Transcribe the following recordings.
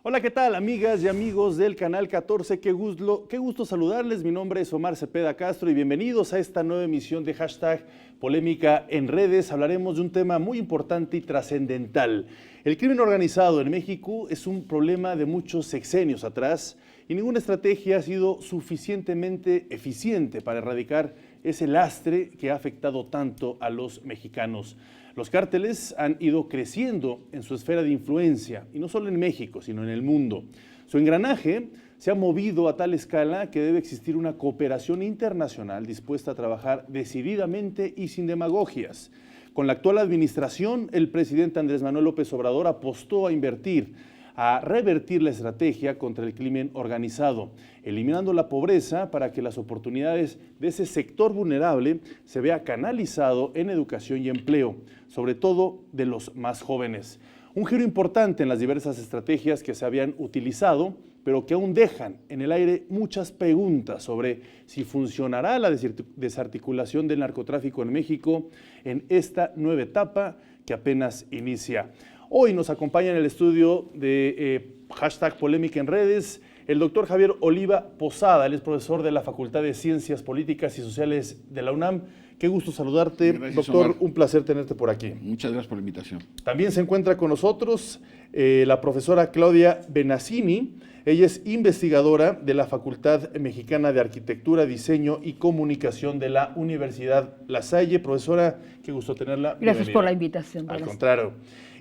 Hola, ¿qué tal, amigas y amigos del Canal 14? Qué gusto saludarles. Mi nombre es Omar Cepeda Castro y bienvenidos a esta nueva emisión de Hashtag Polémica en Redes. Hablaremos de un tema muy importante y trascendental. El crimen organizado en México es un problema de muchos sexenios atrás y ninguna estrategia ha sido suficientemente eficiente para erradicar ese lastre que ha afectado tanto a los mexicanos. Los cárteles han ido creciendo en su esfera de influencia, y no solo en México, sino en el mundo. Su engranaje se ha movido a tal escala que debe existir una cooperación internacional dispuesta a trabajar decididamente y sin demagogias. Con la actual administración, el presidente Andrés Manuel López Obrador apostó a invertir, a revertir la estrategia contra el crimen organizado, eliminando la pobreza para que las oportunidades de ese sector vulnerable se vea canalizado en educación y empleo, sobre todo de los más jóvenes. Un giro importante en las diversas estrategias que se habían utilizado, pero que aún dejan en el aire muchas preguntas sobre si funcionará la desarticulación del narcotráfico en México en esta nueva etapa que apenas inicia. Hoy nos acompaña en el estudio de Hashtag Polémica en Redes el doctor Javier Oliva Posada. Él es profesor de la Facultad de Ciencias Políticas y Sociales de la UNAM. Qué gusto saludarte, gracias, doctor. Omar. Un placer tenerte por aquí. Muchas gracias por la invitación. También se encuentra con nosotros la profesora Claudia Benassini. Ella es investigadora de la Facultad Mexicana de Arquitectura, Diseño y Comunicación de la Universidad La Salle. Profesora, qué gusto tenerla. Gracias Bienvenida. por la invitación. Al contrario.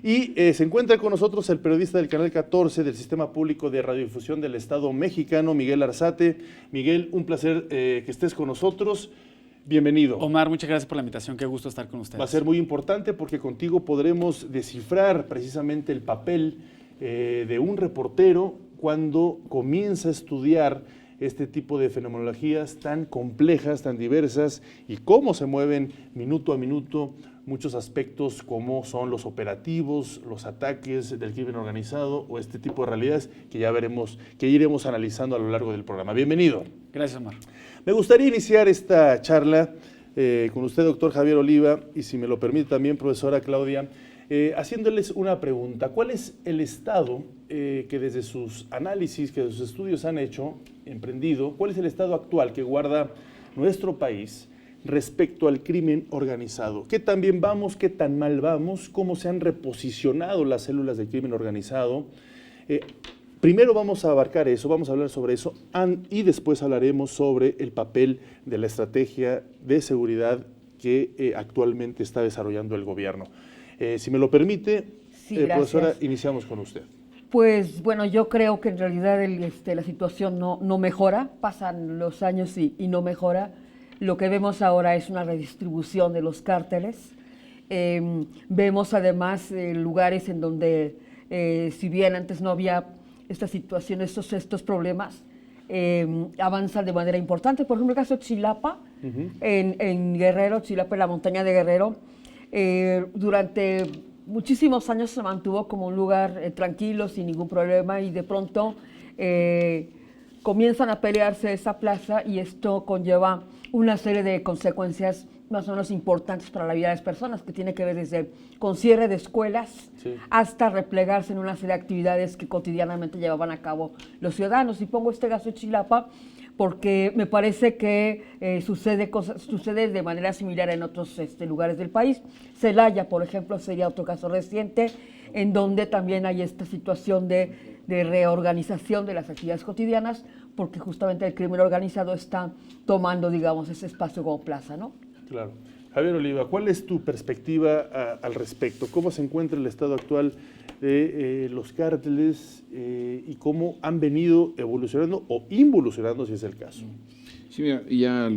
Y se encuentra con nosotros el periodista del Canal 14 del Sistema Público de Radiodifusión del Estado mexicano, Miguel Arzate. Miguel, un placer que estés con nosotros. Bienvenido. Omar, muchas gracias por la invitación, qué gusto estar con ustedes. Va a ser muy importante porque contigo podremos descifrar precisamente el papel de un reportero cuando comienza a estudiar este tipo de fenomenologías tan complejas, tan diversas, y cómo se mueven minuto a minuto muchos aspectos como son los operativos, los ataques del crimen organizado o este tipo de realidades que ya veremos, que iremos analizando a lo largo del programa. Bienvenido. Gracias, Omar. Me gustaría iniciar esta charla con usted, doctor Javier Oliva, y si me lo permite también, profesora Claudia, haciéndoles una pregunta. ¿Cuál es el estado que desde sus análisis, que desde sus estudios han emprendido, cuál es el estado actual que guarda nuestro país respecto al crimen organizado? ¿Qué tan bien vamos? ¿Qué tan mal vamos? ¿Cómo se han reposicionado las células del crimen organizado? Primero vamos a abarcar eso, vamos a hablar sobre eso y después hablaremos sobre el papel de la estrategia de seguridad que actualmente está desarrollando el gobierno. Si me lo permite, Sí, profesora, iniciamos con usted. Pues bueno, yo creo que en realidad la situación no mejora, pasan los años y no mejora. Lo que vemos ahora es una redistribución de los cárteles. Vemos además lugares en donde, si bien antes no había esta situación, estos problemas, avanzan de manera importante. Por ejemplo, el caso de Chilapa, en Guerrero, Chilapa, en la montaña de Guerrero, durante muchísimos años se mantuvo como un lugar tranquilo, sin ningún problema, y de pronto comienzan a pelearse esa plaza y esto conlleva una serie de consecuencias más o menos importantes para la vida de las personas, que tiene que ver desde con cierre de escuelas hasta replegarse en una serie de actividades que cotidianamente llevaban a cabo los ciudadanos. Y pongo este caso de Chilapa porque me parece que sucede de manera similar en otros lugares del país. Celaya, por ejemplo, sería otro caso reciente, en donde también hay esta situación de reorganización de las actividades cotidianas, porque justamente el crimen organizado está tomando, digamos, ese espacio como plaza, ¿no? Claro. Javier Oliva, ¿cuál es tu perspectiva al respecto? ¿Cómo se encuentra el estado actual de los cárteles y cómo han venido evolucionando o involucionando, si es el caso? Sí, mira, ya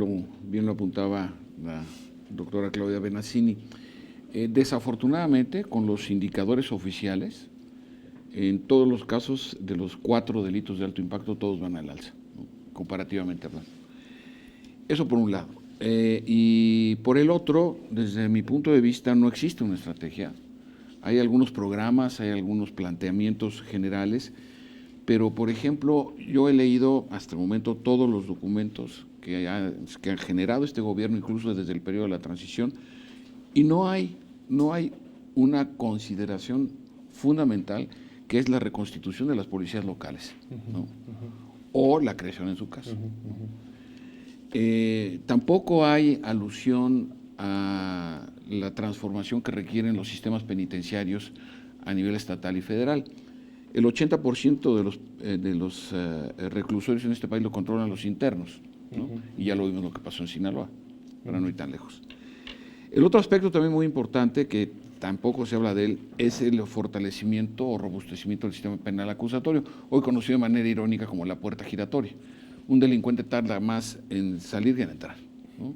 bien lo apuntaba la doctora Claudia Benassini. Desafortunadamente, con los indicadores oficiales, en todos los casos de los 4 delitos de alto impacto, todos van al alza, ¿no? Comparativamente hablando. Eso por un lado. Y por el otro, desde mi punto de vista, no existe una estrategia. Hay algunos programas, hay algunos planteamientos generales, pero, por ejemplo, yo he leído hasta el momento todos los documentos que han generado este gobierno, incluso desde el periodo de la transición, y no hay una consideración fundamental que es la reconstitución de las policías locales, ¿no? O la creación en su caso. Tampoco hay alusión a la transformación que requieren los sistemas penitenciarios a nivel estatal y federal. El 80% de los reclusorios en este país lo controlan los internos, ¿no? Y ya lo vimos lo que pasó en Sinaloa, para no ir tan lejos. El otro aspecto también muy importante, que tampoco se habla de él, es el fortalecimiento o robustecimiento del sistema penal acusatorio, hoy conocido de manera irónica como la puerta giratoria. Un delincuente tarda más en salir que en entrar, ¿no?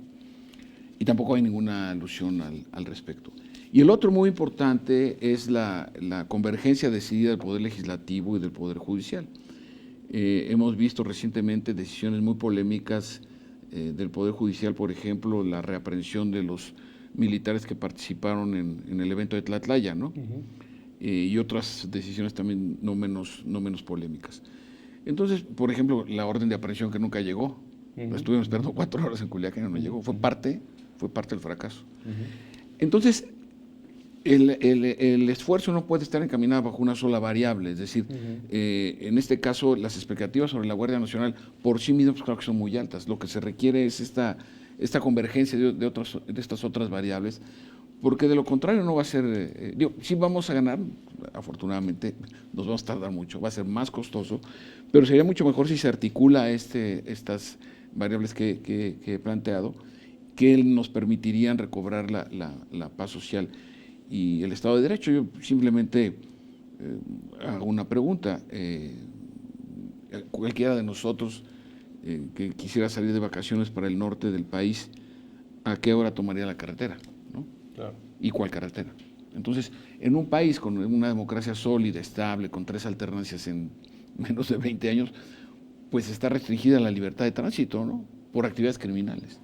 Y tampoco hay ninguna alusión al respecto. Y el otro muy importante es la convergencia decidida del Poder Legislativo y del Poder Judicial. Hemos visto recientemente decisiones muy polémicas del Poder Judicial, por ejemplo, la reaprehensión de los militares que participaron en el evento de Tlatlaya, ¿no? Y otras decisiones también no menos polémicas. Entonces, por ejemplo, la orden de aprehensión que nunca llegó. Estuvimos esperando 4 horas en Culiacán y no llegó. Fue parte del fracaso. Entonces, el esfuerzo no puede estar encaminado bajo una sola variable, es decir, en este caso las expectativas sobre la Guardia Nacional por sí mismas, pues, claro que son muy altas. Lo que se requiere es esta convergencia de estas otras variables, porque de lo contrario no va a ser, sí vamos a ganar, afortunadamente nos vamos a tardar mucho, va a ser más costoso, pero sería mucho mejor si se articula estas variables que he planteado, que nos permitirían recobrar la paz social y el Estado de Derecho. Yo simplemente hago una pregunta. Cualquiera de nosotros que quisiera salir de vacaciones para el norte del país, ¿a qué hora tomaría la carretera? ¿No? Claro. ¿Y cuál carretera? Entonces, en un país con una democracia sólida, estable, con 3 alternancias en menos de 20 años, pues está restringida la libertad de tránsito, ¿no? Por actividades criminales.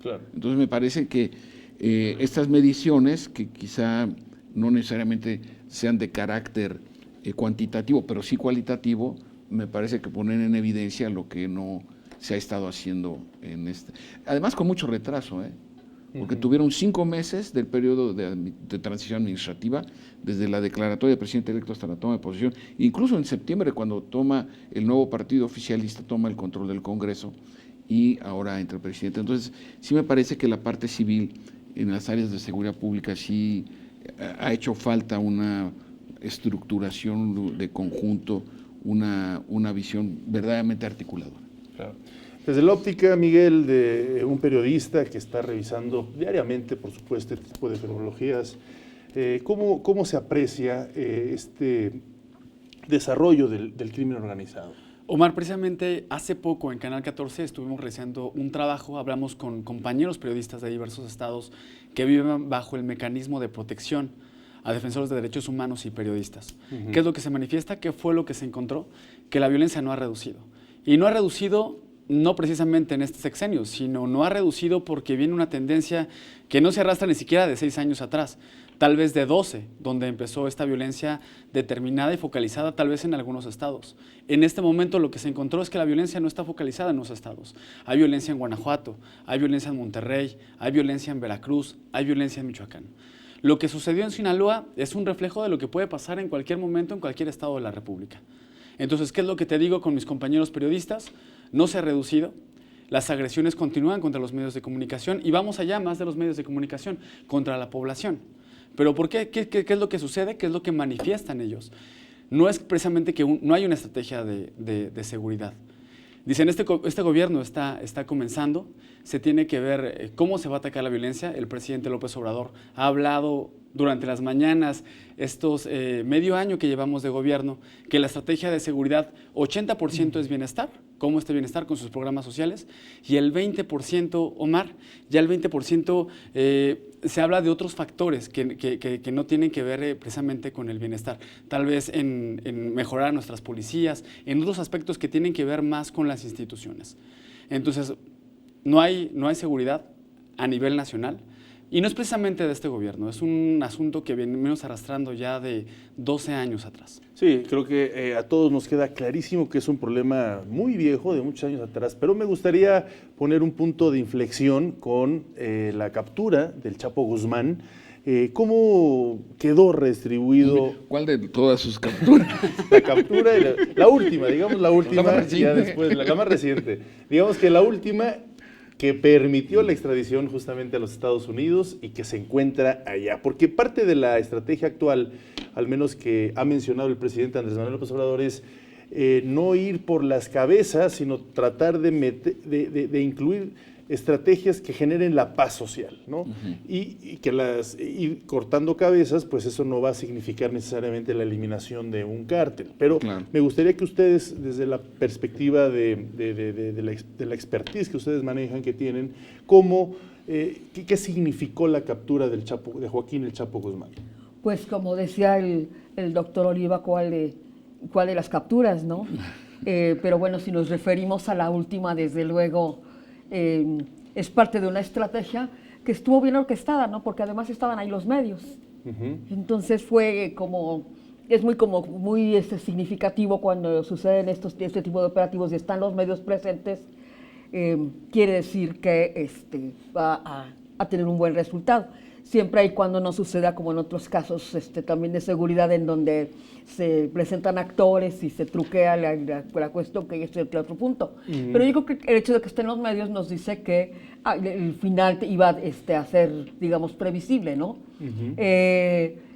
Claro. Entonces me parece que estas mediciones, que quizá no necesariamente sean de carácter cuantitativo, pero sí cualitativo, me parece que ponen en evidencia lo que no se ha estado haciendo en este. Además con mucho retraso, porque tuvieron 5 meses del periodo de transición administrativa, desde la declaratoria del presidente electo hasta la toma de posesión, incluso en septiembre, cuando toma el nuevo partido oficialista, toma el control del Congreso, y ahora entra el presidente. Entonces, sí me parece que la parte civil en las áreas de seguridad pública sí ha hecho falta una estructuración de conjunto, una visión verdaderamente articuladora. Claro. Desde la óptica, Miguel, de un periodista que está revisando diariamente, por supuesto, este tipo de fenomenologías, ¿cómo se aprecia este desarrollo del crimen organizado? Omar, precisamente hace poco en Canal 14 estuvimos realizando un trabajo, hablamos con compañeros periodistas de diversos estados que viven bajo el mecanismo de protección a defensores de derechos humanos y periodistas. ¿Qué es lo que se manifiesta? ¿Qué fue lo que se encontró? Que la violencia no ha reducido. Y no ha reducido no precisamente en este sexenio, sino no ha reducido porque viene una tendencia que no se arrastra ni siquiera de 6 años atrás, tal vez de 12, donde empezó esta violencia determinada y focalizada tal vez en algunos estados. En este momento lo que se encontró es que la violencia no está focalizada en los estados. Hay violencia en Guanajuato, hay violencia en Monterrey, hay violencia en Veracruz, hay violencia en Michoacán. Lo que sucedió en Sinaloa es un reflejo de lo que puede pasar en cualquier momento en cualquier estado de la República. Entonces, ¿qué es lo que te digo con mis compañeros periodistas? No se ha reducido. Las agresiones continúan contra los medios de comunicación y vamos allá, más de los medios de comunicación, contra la población. ¿Pero por qué? ¿Qué es lo que sucede? ¿Qué es lo que manifiestan ellos? No es precisamente que no hay una estrategia de seguridad. Dicen, este gobierno está comenzando, se tiene que ver cómo se va a atacar la violencia. El presidente López Obrador ha hablado durante las mañanas, estos medio año que llevamos de gobierno, que la estrategia de seguridad, 80% es bienestar, cómo este bienestar con sus programas sociales, y el 20%, Omar, ya el 20% se habla de otros factores que no tienen que ver precisamente con el bienestar, tal vez en mejorar a nuestras policías, en otros aspectos que tienen que ver más con las instituciones. Entonces, no hay seguridad a nivel nacional. Y no es precisamente de este gobierno, es un asunto que venimos arrastrando ya de 12 años atrás. Sí, creo que a todos nos queda clarísimo que es un problema muy viejo, de muchos años atrás, pero me gustaría poner un punto de inflexión con la captura del Chapo Guzmán, ¿Cómo quedó redistribuido? ¿Cuál de todas sus capturas? La captura, la última, digamos la última, La más reciente. ya después, la más reciente. Digamos que la última que permitió la extradición justamente a los Estados Unidos y que se encuentra allá. Porque parte de la estrategia actual, al menos que ha mencionado el presidente Andrés Manuel López Obrador, es no ir por las cabezas, sino tratar de incluir estrategias que generen la paz social, ¿no? Y que ir cortando cabezas, pues eso no va a significar necesariamente la eliminación de un cártel. Pero claro, me gustaría que ustedes, desde la perspectiva de la expertise que ustedes manejan, que tienen, ¿qué significó la captura de Joaquín El Chapo Guzmán? Pues como decía el doctor Oliva, ¿cuál de las capturas, no? Pero bueno, si nos referimos a la última, desde luego, es parte de una estrategia que estuvo bien orquestada, ¿no? Porque además estaban ahí los medios. Entonces fue es muy significativo cuando suceden este tipo de operativos y están los medios presentes. Quiere decir que va a tener un buen resultado. Siempre y cuando no suceda como en otros casos también de seguridad, en donde se presentan actores y se truquea la cuestión, que es el otro punto. Pero yo creo que el hecho de que estén los medios nos dice que el final iba a ser, digamos, previsible, ¿no?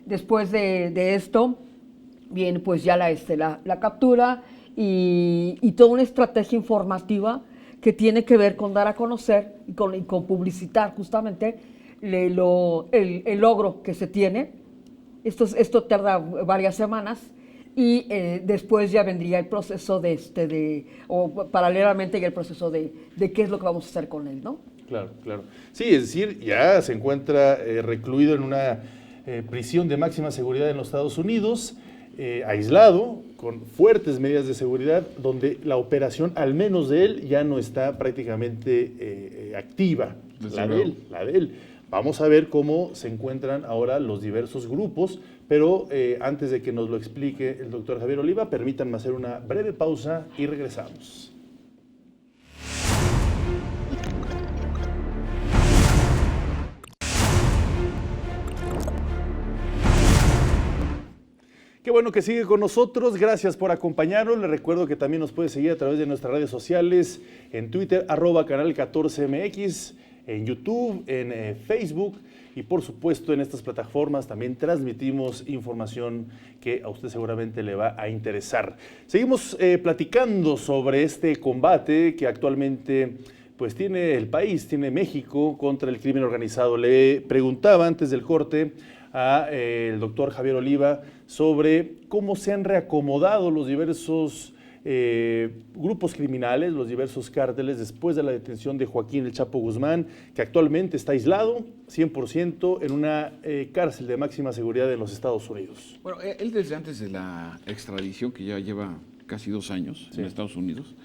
Después de esto, viene pues ya la captura y toda una estrategia informativa que tiene que ver con dar a conocer y con publicitar justamente el logro que se tiene. Esto tarda varias semanas y después ya vendría el proceso o paralelamente el proceso de qué es lo que vamos a hacer con él, ¿no? Claro, claro. Sí, es decir, ya se encuentra recluido en una prisión de máxima seguridad en los Estados Unidos, aislado, con fuertes medidas de seguridad, donde la operación, al menos de él, ya no está prácticamente activa. La de él. Vamos a ver cómo se encuentran ahora los diversos grupos, pero antes de que nos lo explique el doctor Javier Oliva, permítanme hacer una breve pausa y regresamos. Qué bueno que sigue con nosotros, gracias por acompañarnos. Les recuerdo que también nos puede seguir a través de nuestras redes sociales, en Twitter, @canal14mx, en YouTube, en Facebook y por supuesto en estas plataformas también transmitimos información que a usted seguramente le va a interesar. Seguimos platicando sobre este combate que actualmente pues tiene el país, tiene México contra el crimen organizado. Le preguntaba antes del corte al doctor Javier Oliva sobre cómo se han reacomodado los diversos grupos criminales, los diversos cárteles, después de la detención de Joaquín El Chapo Guzmán, que actualmente está aislado 100% en una cárcel de máxima seguridad en los Estados Unidos. Bueno, él desde antes de la extradición, que ya lleva casi 2 años en Estados Unidos,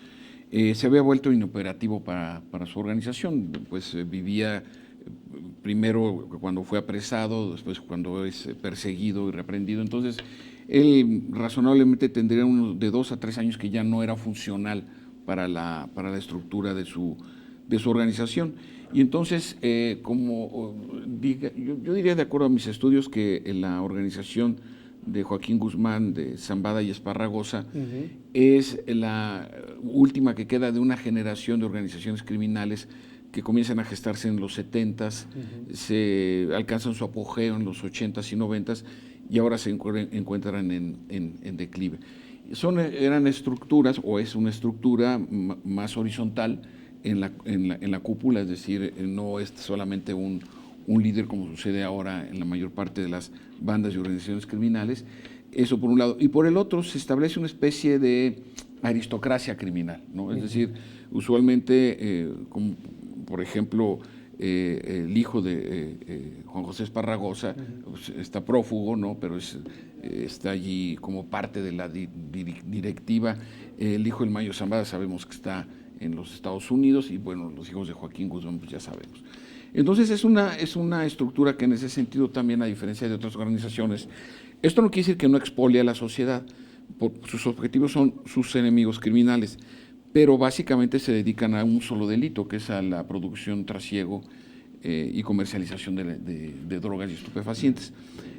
se había vuelto inoperativo para su organización. Pues vivía primero cuando fue apresado, después cuando es perseguido y reprendido. Entonces, él razonablemente tendría unos de 2 a 3 años que ya no era funcional para la estructura de su organización. Y entonces, yo diría, de acuerdo a mis estudios, que la organización de Joaquín Guzmán, de Zambada y Esparragosa, es la última que queda de una generación de organizaciones criminales que comienzan a gestarse en los 70s, se alcanzan su apogeo en los 80s y 90s, y ahora se encuentran en declive. Eran estructuras, o es una estructura más horizontal en la cúpula, es decir, no es solamente un líder como sucede ahora en la mayor parte de las bandas y organizaciones criminales. Eso por un lado. Y por el otro se establece una especie de aristocracia criminal, ¿no? Es decir, usualmente, como por ejemplo, el hijo de Juan José Esparragosa pues, está prófugo, ¿no? Pero está allí como parte de la directiva. El hijo del Mayo Zambada sabemos que está en los Estados Unidos, y bueno, los hijos de Joaquín Guzmán pues ya sabemos. Entonces es una estructura que en ese sentido también, a diferencia de otras organizaciones, esto no quiere decir que no expolie a la sociedad. Sus objetivos son sus enemigos criminales, pero básicamente se dedican a un solo delito, que es a la producción trasiego y comercialización de drogas y estupefacientes.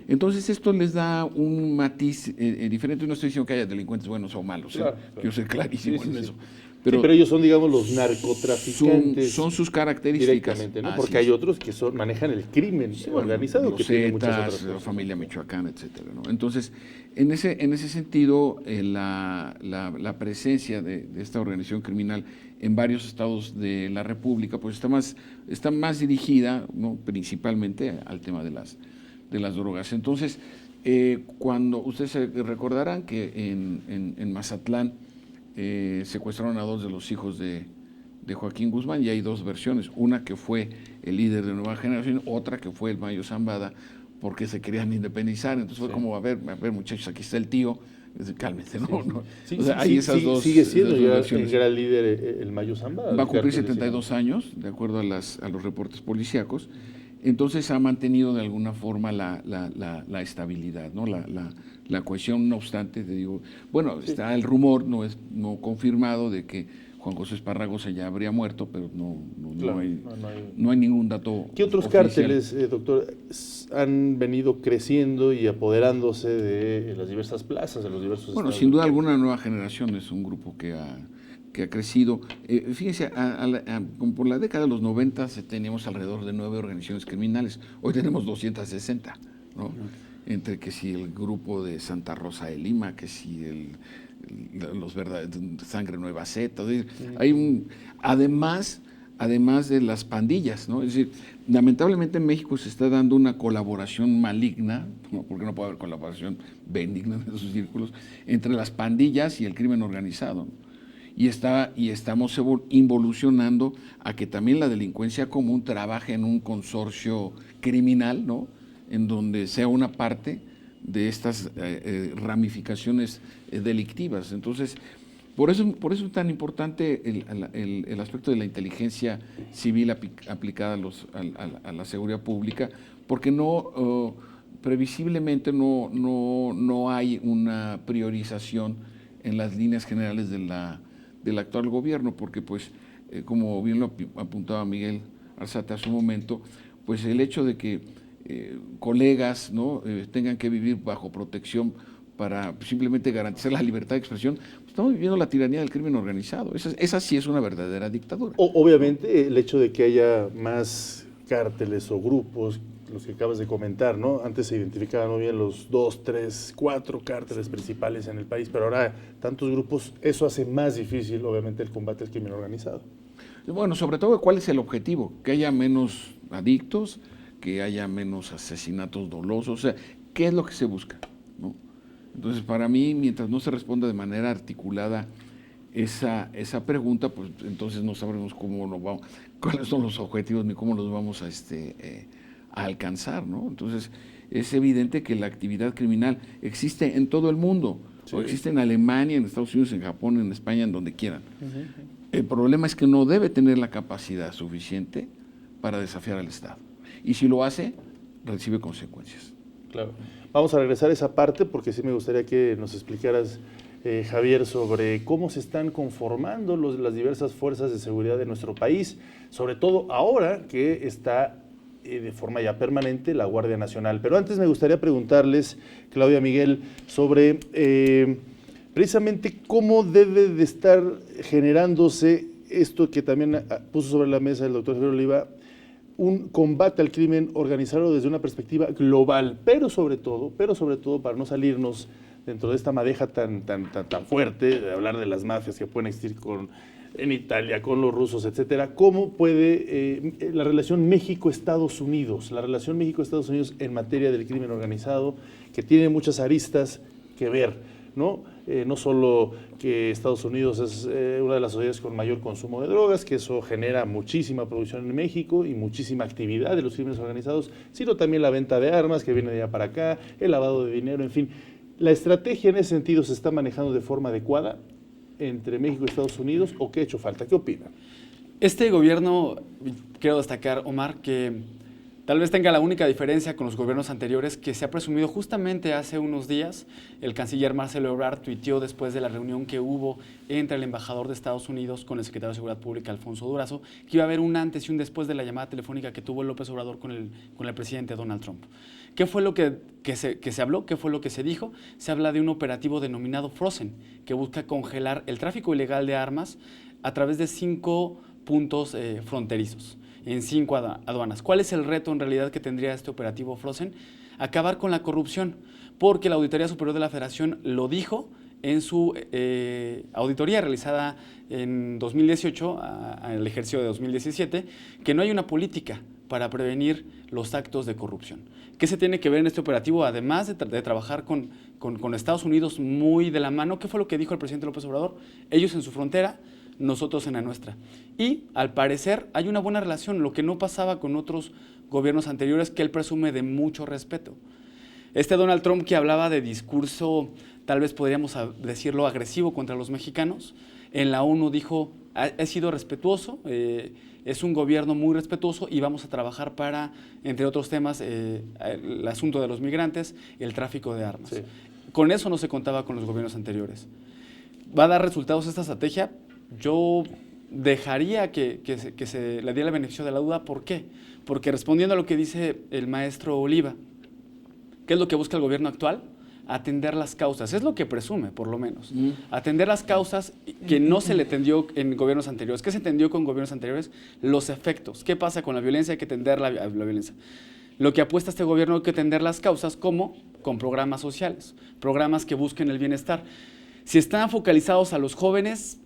Entonces esto les da un matiz diferente. No estoy diciendo que haya delincuentes buenos o malos, claro. Quiero ser clarísimo en eso. Pero ellos son, digamos, los narcotraficantes. Son sus características. Directamente, ¿no? Porque hay otros que manejan el crimen organizado. Los que tiene muchas otras Zetas, la cosas. familia Michoacán, etcétera, ¿no? Entonces, en ese sentido, la presencia de esta organización criminal en varios estados de la República, pues está más dirigida, ¿no?, principalmente al tema de las drogas. Entonces, cuando ustedes se recordarán que en Mazatlán secuestraron a 2 de los hijos de Joaquín Guzmán, y hay 2 versiones, una que fue el líder de Nueva Generación, otra que fue el Mayo Zambada, porque se querían independizar. Entonces fue como, a ver muchachos, aquí está el tío, cálmense, ¿no? Sí, o sea, hay esas dos. Sigue siendo ya versiones. el gran líder el Mayo Zambada. Va a cumplir 72 años, de acuerdo a los reportes policíacos. Entonces ha mantenido de alguna forma la estabilidad, ¿no? La cohesión. No obstante, te digo, bueno, está el rumor, no confirmado, de que Juan José Esparragosa ya habría muerto, pero no hay ningún dato. ¿Qué otros oficial. cárteles, doctor, han venido creciendo y apoderándose de las diversas plazas, de los diversos Bueno, estados? sin duda alguna, Nueva Generación es un grupo que ha crecido. Fíjense, como por la década de los 90 teníamos alrededor de 9 organizaciones criminales. Hoy tenemos 260, ¿no? Entre que si el grupo de Santa Rosa de Lima, que si los verdaderos Sangre Nueva Z. Hay además de las pandillas, ¿no? Es decir, lamentablemente en México se está dando una colaboración maligna, ¿no? Porque no puede haber colaboración benigna en esos círculos, entre las pandillas y el crimen organizado. Y estamos involucionando a que también la delincuencia común trabaje en un consorcio criminal, ¿no?, en donde sea una parte de estas ramificaciones delictivas. Entonces, por eso es tan importante el aspecto de la inteligencia civil aplicada a la seguridad pública, porque previsiblemente no hay una priorización en las líneas generales del actual gobierno, porque pues, como bien lo apuntaba Miguel Arzate hace un momento, pues el hecho de que colegas, ¿no?, tengan que vivir bajo protección para simplemente garantizar la libertad de expresión, pues estamos viviendo la tiranía del crimen organizado. Esa sí es una verdadera dictadura. Obviamente el hecho de que haya más cárteles o grupos, los que acabas de comentar, ¿no? Antes se identificaban muy bien los 2, 3, 4 cárteles principales en el país, pero ahora tantos grupos, eso hace más difícil, obviamente, el combate al crimen organizado. Bueno, sobre todo, ¿cuál es el objetivo? Que haya menos adictos, que haya menos asesinatos dolosos, o sea, ¿qué es lo que se busca?, ¿no? Entonces, para mí, mientras no se responda de manera articulada esa pregunta, pues entonces no sabremos cuáles son los objetivos ni cómo los vamos a alcanzar, ¿no? Entonces, es evidente que la actividad criminal existe en todo el mundo, sí. Existe en Alemania, en Estados Unidos, en Japón, en España, en donde quieran. El problema es que no debe tener la capacidad suficiente para desafiar al Estado. Y si lo hace, recibe consecuencias. Claro. Vamos a regresar a esa parte porque sí me gustaría que nos explicaras, Javier, sobre cómo se están conformando las diversas fuerzas de seguridad de nuestro país, sobre todo ahora que está de forma ya permanente la Guardia Nacional. Pero antes me gustaría preguntarles, Claudia, Miguel, sobre precisamente cómo debe de estar generándose esto que también puso sobre la mesa el doctor Javier Oliva, un combate al crimen organizado desde una perspectiva global, pero sobre todo, para no salirnos dentro de esta madeja tan fuerte de hablar de las mafias que pueden existir en Italia, con los rusos, etcétera. ¿Cómo puede la relación México-Estados Unidos, en materia del crimen organizado, que tiene muchas aristas que ver, ¿no? No solo que Estados Unidos es una de las sociedades con mayor consumo de drogas, que eso genera muchísima producción en México y muchísima actividad de los crímenes organizados, sino también la venta de armas que viene de allá para acá, el lavado de dinero, en fin. ¿La estrategia en ese sentido se está manejando de forma adecuada entre México y Estados Unidos o qué ha hecho falta? ¿Qué opinan? Este gobierno, quiero destacar, Omar, que Tal vez tenga la única diferencia con los gobiernos anteriores que se ha presumido justamente hace unos días. El canciller Marcelo Ebrard tuiteó después de la reunión que hubo entre el embajador de Estados Unidos con el secretario de Seguridad Pública, Alfonso Durazo, que iba a haber un antes y un después de la llamada telefónica que tuvo López Obrador con el presidente Donald Trump. ¿Qué fue lo que se habló? ¿Qué fue lo que se dijo? Se habla de un operativo denominado Frozen, que busca congelar el tráfico ilegal de armas a través de 5 puntos fronterizos, en 5 aduanas. ¿Cuál es el reto en realidad que tendría este operativo Frozen? Acabar con la corrupción, porque la Auditoría Superior de la Federación lo dijo en su auditoría realizada en 2018, al ejercicio de 2017, que no hay una política para prevenir los actos de corrupción. ¿Qué se tiene que ver en este operativo? Además de trabajar con Estados Unidos muy de la mano, ¿qué fue lo que dijo el presidente López Obrador? Ellos en su frontera, nosotros en la nuestra. Y al parecer hay una buena relación, lo que no pasaba con otros gobiernos anteriores que él presume de mucho respeto. Este Donald Trump que hablaba de discurso, tal vez podríamos decirlo, agresivo contra los mexicanos, en la ONU dijo, he sido respetuoso, es un gobierno muy respetuoso y vamos a trabajar para, entre otros temas, el asunto de los migrantes, el tráfico de armas. Sí. Con eso no se contaba con los gobiernos anteriores. ¿Va a dar resultados esta estrategia? Yo dejaría que se le diera el beneficio de la duda. ¿Por qué? Porque respondiendo a lo que dice el maestro Oliva, ¿qué es lo que busca el gobierno actual? Atender las causas, es lo que presume, por lo menos. Atender las causas que no se le atendió en gobiernos anteriores. ¿Qué se atendió con gobiernos anteriores? Los efectos. ¿Qué pasa con la violencia? Hay que atender la violencia. Lo que apuesta este gobierno hay que atender las causas, ¿cómo? Con programas sociales, programas que busquen el bienestar. Si están focalizados a los jóvenes,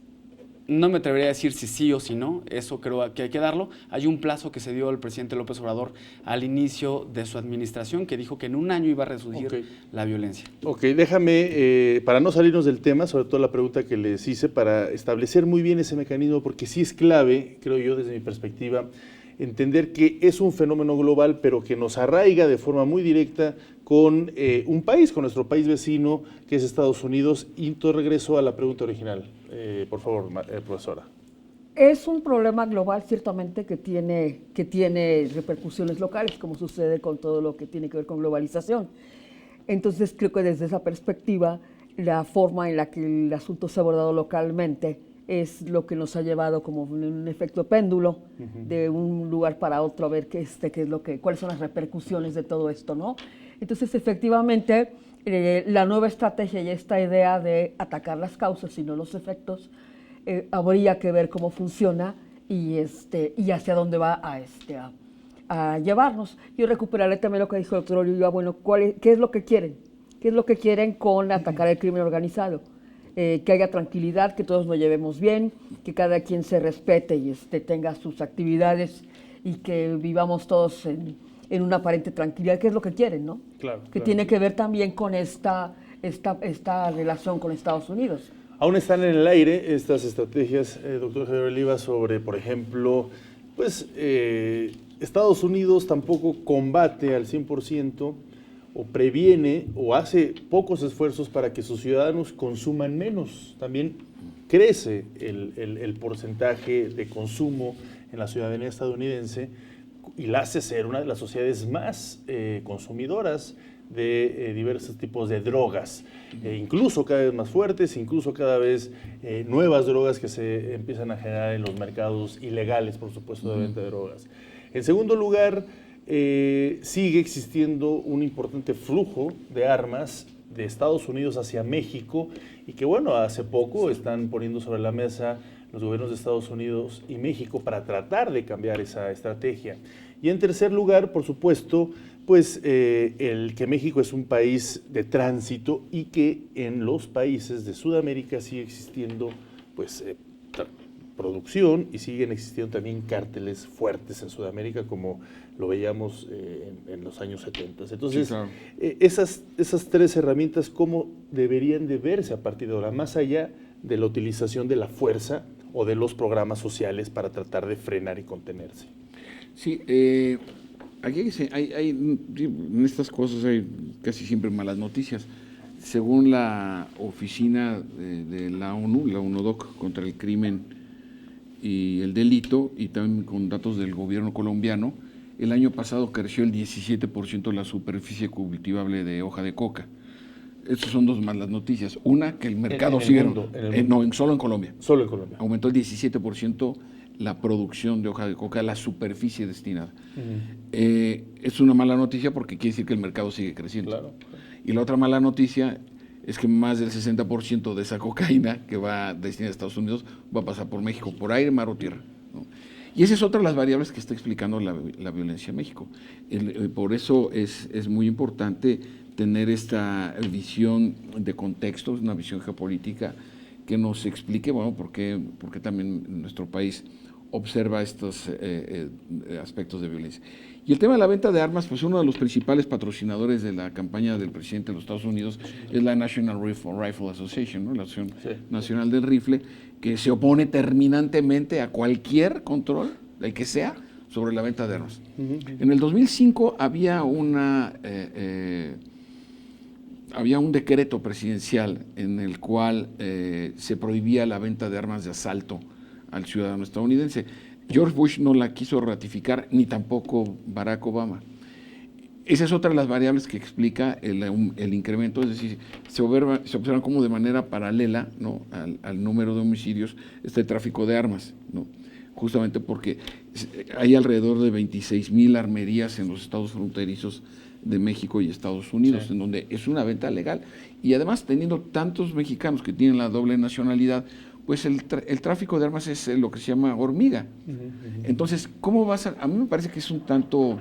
no me atrevería a decir si sí o si no, eso creo que hay que darlo. Hay un plazo que se dio el presidente López Obrador al inicio de su administración que dijo que en un año iba a reducir la violencia. Ok, déjame, para no salirnos del tema, sobre todo la pregunta que les hice, para establecer muy bien ese mecanismo, porque sí es clave, creo yo, desde mi perspectiva, entender que es un fenómeno global, pero que nos arraiga de forma muy directa con un país, con nuestro país vecino, que es Estados Unidos. Y todo regreso a la pregunta original. Por favor, profesora. Es un problema global, ciertamente, que tiene repercusiones locales, como sucede con todo lo que tiene que ver con globalización. Entonces, creo que desde esa perspectiva, la forma en la que el asunto se ha abordado localmente es lo que nos ha llevado como un efecto péndulo de un lugar para otro a ver cuáles son las repercusiones de todo esto, ¿no? Entonces, efectivamente, la nueva estrategia y esta idea de atacar las causas y no los efectos, habría que ver cómo funciona y hacia dónde va a llevarnos. Yo recuperaré también lo que dijo el doctor Oliva, bueno, ¿qué es lo que quieren? ¿Qué es lo que quieren con atacar el crimen organizado? Que haya tranquilidad, que todos nos llevemos bien, que cada quien se respete y tenga sus actividades y que vivamos todos en una aparente tranquilidad, que es lo que quieren, ¿no? Claro. Que tiene que ver también con esta relación con Estados Unidos. Aún están en el aire estas estrategias, doctor Javier Oliva, sobre, por ejemplo, pues Estados Unidos tampoco combate al 100% o previene o hace pocos esfuerzos para que sus ciudadanos consuman menos. También crece el porcentaje de consumo en la ciudadanía estadounidense y la hace ser una de las sociedades más consumidoras de diversos tipos de drogas, incluso cada vez más fuertes, incluso cada vez nuevas drogas que se empiezan a generar en los mercados ilegales, por supuesto, de venta de drogas. En segundo lugar, sigue existiendo un importante flujo de armas de Estados Unidos hacia México y que, bueno, hace poco están poniendo sobre la mesa los gobiernos de Estados Unidos y México para tratar de cambiar esa estrategia. Y en tercer lugar, por supuesto, pues el que México es un país de tránsito y que en los países de Sudamérica sigue existiendo pues producción y siguen existiendo también cárteles fuertes en Sudamérica como lo veíamos en los años 70. Entonces, sí, claro. Esas tres herramientas, ¿cómo deberían de verse a partir de ahora? Más allá de la utilización de la fuerza o de los programas sociales para tratar de frenar y contenerse. Sí, aquí en estas cosas hay casi siempre malas noticias. Según la oficina de la ONU, la UNODOC, contra el crimen y el delito, y también con datos del gobierno colombiano, el año pasado creció el 17% la superficie cultivable de hoja de coca. Estas son dos malas noticias. Una, que el mercado sigue... solo en Colombia. Solo en Colombia. Aumentó el 17% la producción de hoja de coca, la superficie destinada. Es una mala noticia porque quiere decir que el mercado sigue creciendo. Claro. Y la otra mala noticia es que más del 60% de esa cocaína que va destinada a Estados Unidos va a pasar por México, por aire, mar o tierra, ¿no? Y esa es otra de las variables que está explicando la violencia en México. Por eso es muy importante tener esta visión de contexto, una visión geopolítica que nos explique, bueno, por qué también nuestro país observa estos aspectos de violencia. Y el tema de la venta de armas, pues uno de los principales patrocinadores de la campaña del presidente de los Estados Unidos es la National Rifle Association, ¿no? La Asociación Nacional del Rifle, que se opone terminantemente a cualquier control, el que sea, sobre la venta de armas. En el 2005 había un decreto presidencial en el cual se prohibía la venta de armas de asalto al ciudadano estadounidense. George Bush no la quiso ratificar, ni tampoco Barack Obama. Esa es otra de las variables que explica el incremento, es decir, se observan como de manera paralela, ¿no?, al número de homicidios el tráfico de armas, ¿no?, justamente porque hay alrededor de 26,000 armerías en los estados fronterizos de México y Estados Unidos, en donde es una venta legal. Y además, teniendo tantos mexicanos que tienen la doble nacionalidad, pues el tráfico de armas es lo que se llama hormiga. Entonces, ¿cómo vas a...? A mí me parece que es un tanto...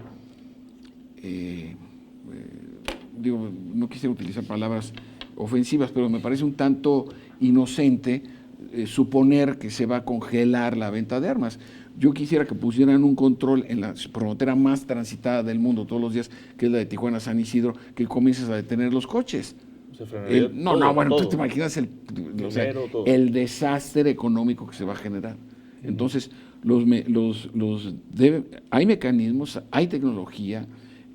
no quisiera utilizar palabras ofensivas, pero me parece un tanto inocente suponer que se va a congelar la venta de armas. Yo quisiera que pusieran un control en la frontera más transitada del mundo todos los días, que es la de Tijuana-San Isidro, que comiences a detener los coches. Tú te imaginas el desastre económico que se va a generar. Entonces, hay mecanismos, hay tecnología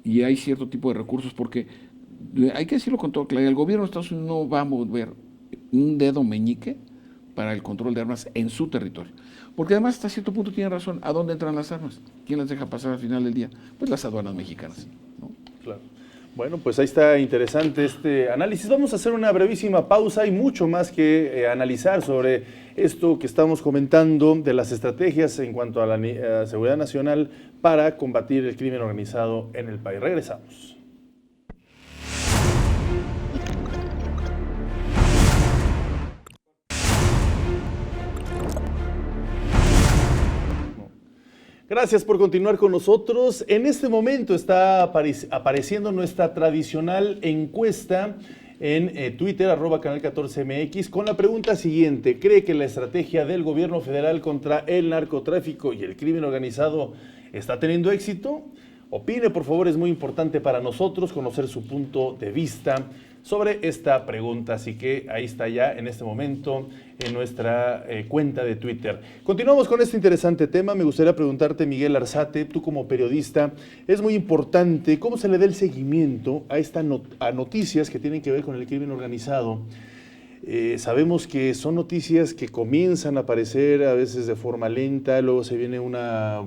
y hay cierto tipo de recursos, porque hay que decirlo con toda claridad, el gobierno de Estados Unidos no va a mover un dedo meñique para el control de armas en su territorio. Porque además, hasta cierto punto tiene razón, ¿a dónde entran las armas? ¿Quién las deja pasar al final del día? Pues las aduanas mexicanas, ¿no? Claro. Bueno, pues ahí está interesante este análisis. Vamos a hacer una brevísima pausa. Hay mucho más que analizar sobre esto que estamos comentando de las estrategias en cuanto a la seguridad nacional para combatir el crimen organizado en el país. Regresamos. Gracias por continuar con nosotros. En este momento está apareciendo nuestra tradicional encuesta en Twitter, @canal14mx, con la pregunta siguiente: ¿cree que la estrategia del gobierno federal contra el narcotráfico y el crimen organizado está teniendo éxito? Opine, por favor, es muy importante para nosotros conocer su punto de vista sobre esta pregunta, así que ahí está ya en este momento en nuestra cuenta de Twitter. Continuamos con este interesante tema. Me gustaría preguntarte, Miguel Arzate, tú como periodista, es muy importante cómo se le da el seguimiento a noticias que tienen que ver con el crimen organizado. Sabemos que son noticias que comienzan a aparecer a veces de forma lenta, luego se viene una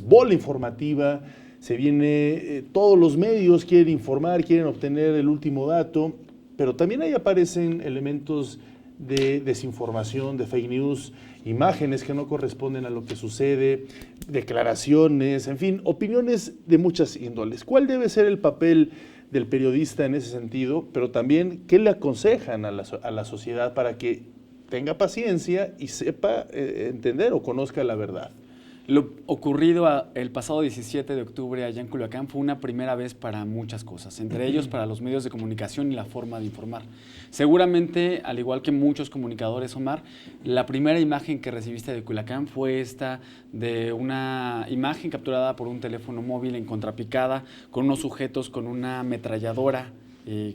bola informativa, se viene, todos los medios quieren informar, quieren obtener el último dato, pero también ahí aparecen elementos de desinformación, de fake news, imágenes que no corresponden a lo que sucede, declaraciones, en fin, opiniones de muchas índoles. ¿Cuál debe ser el papel del periodista en ese sentido? Pero también, ¿qué le aconsejan a la sociedad para que tenga paciencia y sepa entender o conozca la verdad? Lo ocurrido el pasado 17 de octubre allá en Culiacán fue una primera vez para muchas cosas, entre ellos para los medios de comunicación y la forma de informar. Seguramente, al igual que muchos comunicadores, Omar, la primera imagen que recibiste de Culiacán fue esta de una imagen capturada por un teléfono móvil en contrapicada con unos sujetos con una ametralladora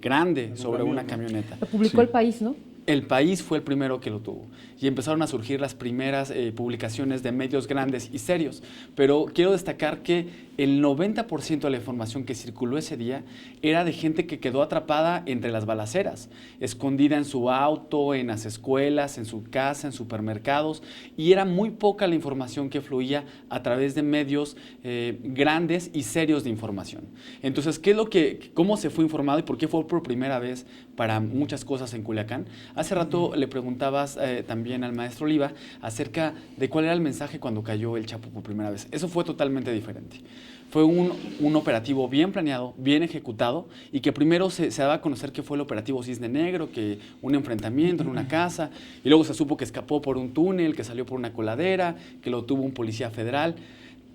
grande sobre una camioneta. Lo publicó El País, ¿no? El País fue el primero que lo tuvo y empezaron a surgir las primeras publicaciones de medios grandes y serios, pero quiero destacar que el 90% de la información que circuló ese día era de gente que quedó atrapada entre las balaceras, escondida en su auto, en las escuelas, en su casa, en supermercados, y era muy poca la información que fluía a través de medios grandes y serios de información. Entonces, ¿cómo se fue informado y por qué fue por primera vez para muchas cosas en Culiacán? Hace rato le preguntabas también al maestro Oliva acerca de cuál era el mensaje cuando cayó el Chapo por primera vez. Eso fue totalmente diferente. Fue un operativo bien planeado, bien ejecutado, y que primero se daba a conocer que fue el operativo Cisne Negro, que un enfrentamiento en una casa, y luego se supo que escapó por un túnel, que salió por una coladera, que lo tuvo un policía federal.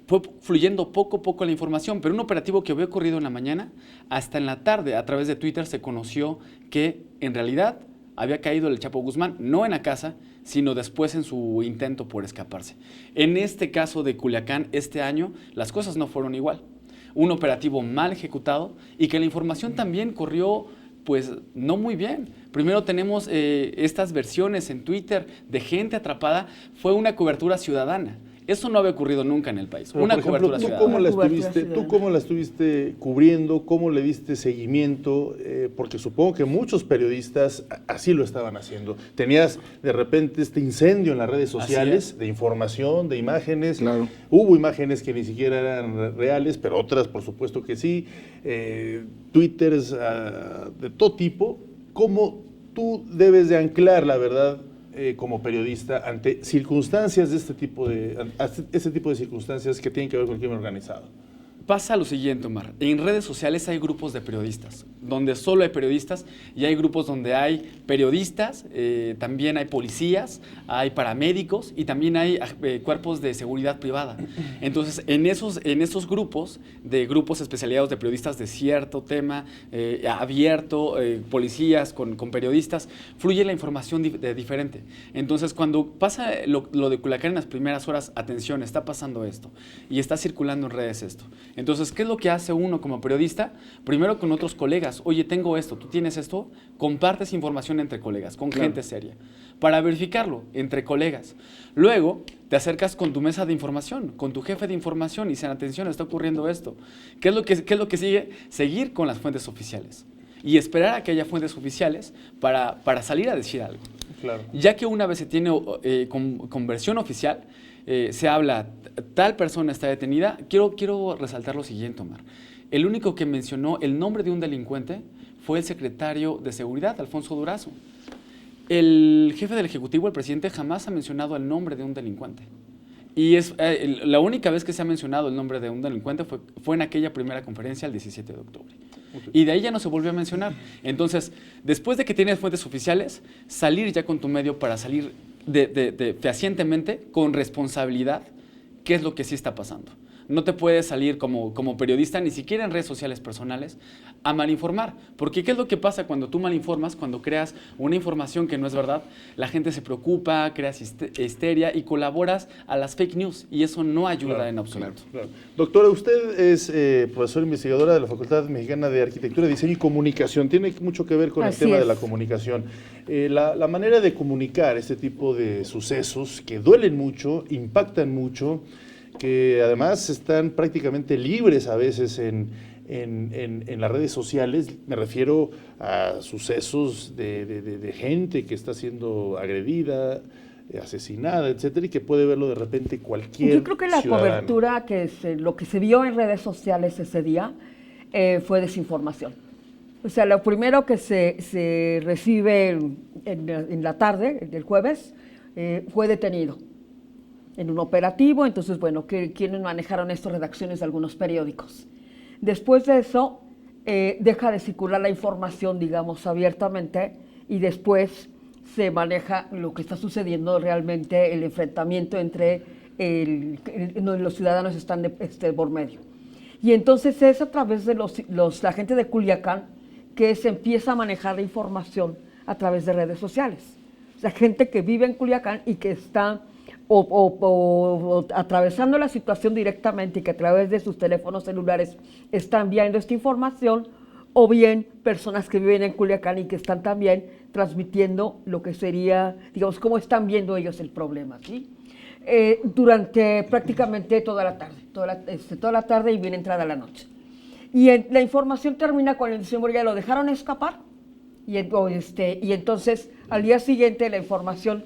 Fue fluyendo poco a poco la información, pero un operativo que había ocurrido en la mañana, hasta en la tarde, a través de Twitter, se conoció que en realidad había caído el Chapo Guzmán, no en la casa, sino después en su intento por escaparse. En este caso de Culiacán, este año, las cosas no fueron igual. Un operativo mal ejecutado y que la información también corrió, pues, no muy bien. Primero tenemos estas versiones en Twitter de gente atrapada, fue una cobertura ciudadana. Eso no había ocurrido nunca en el país. Pero, una por ejemplo, cobertura ciudadana. ¿tú cómo la estuviste cubriendo? ¿Cómo le diste seguimiento? Porque supongo que muchos periodistas así lo estaban haciendo. Tenías de repente este incendio en las redes sociales de información, de imágenes. Claro. Hubo imágenes que ni siquiera eran reales, pero otras por supuesto que sí. Twitters de todo tipo. ¿Cómo tú debes de anclar la verdad como periodista ante circunstancias de este tipo de circunstancias que tienen que ver con el crimen organizado? Pasa lo siguiente, Omar. En redes sociales hay grupos de periodistas, donde solo hay periodistas, y hay grupos donde hay periodistas, también hay policías, hay paramédicos y también hay cuerpos de seguridad privada. Entonces, en esos grupos especializados de periodistas de cierto tema, abierto, policías con periodistas, fluye la información diferente. Entonces, cuando pasa lo de Culiacán en las primeras horas, atención, está pasando esto y está circulando en redes esto. Entonces, ¿qué es lo que hace uno como periodista? Primero con otros colegas. Oye, tengo esto, tú tienes esto. Compartes información entre colegas, con gente seria, para verificarlo entre colegas. Luego, te acercas con tu mesa de información, con tu jefe de información y dicen, atención, está ocurriendo esto. ¿Qué es lo que sigue? Seguir con las fuentes oficiales y esperar a que haya fuentes oficiales para salir a decir algo. Claro. Ya que una vez se tiene con versión oficial, se habla, tal persona está detenida. Quiero resaltar lo siguiente, Omar. El único que mencionó el nombre de un delincuente fue el secretario de Seguridad, Alfonso Durazo. El jefe del Ejecutivo, el presidente, jamás ha mencionado el nombre de un delincuente. Y la única vez que se ha mencionado el nombre de un delincuente fue en aquella primera conferencia el 17 de octubre. Y de ahí ya no se volvió a mencionar. Entonces, después de que tienes fuentes oficiales, salir ya con tu medio para salir fehacientemente, con responsabilidad, qué es lo que sí está pasando. No te puedes salir como periodista, ni siquiera en redes sociales personales, a malinformar. Porque ¿qué es lo que pasa cuando tú malinformas? Cuando creas una información que no es verdad, la gente se preocupa, creas histeria y colaboras a las fake news. Y eso no ayuda en absoluto. Claro. Doctora, usted es profesora investigadora de la Facultad Mexicana de Arquitectura, Diseño y Comunicación. Tiene mucho que ver con el tema de la comunicación. La manera de comunicar este tipo de sucesos que duelen mucho, impactan mucho, que además están prácticamente libres a veces en las redes sociales. Me refiero a sucesos de gente que está siendo agredida, asesinada, etcétera, y que puede verlo de repente cualquier Yo creo que la ciudadano. cobertura, lo que se vio en redes sociales ese día, fue desinformación. O sea, lo primero que se recibe en la tarde del jueves fue detenido en un operativo. Entonces, bueno, ¿quiénes manejaron esto? Redacciones de algunos periódicos. Después de eso, deja de circular la información, digamos, abiertamente, y después se maneja lo que está sucediendo realmente, el enfrentamiento entre los ciudadanos están por medio. Y entonces es a través de la gente de Culiacán que se empieza a manejar la información a través de redes sociales. O sea, gente que vive en Culiacán y que está o atravesando la situación directamente y que a través de sus teléfonos celulares están viendo esta información, o bien personas que viven en Culiacán y que están también transmitiendo lo que sería, digamos, cómo están viendo ellos el problema, ¿sí? durante prácticamente toda la tarde, toda la tarde y bien entrada la noche. Y la información termina cuando el diciembre ya lo dejaron escapar y entonces al día siguiente la información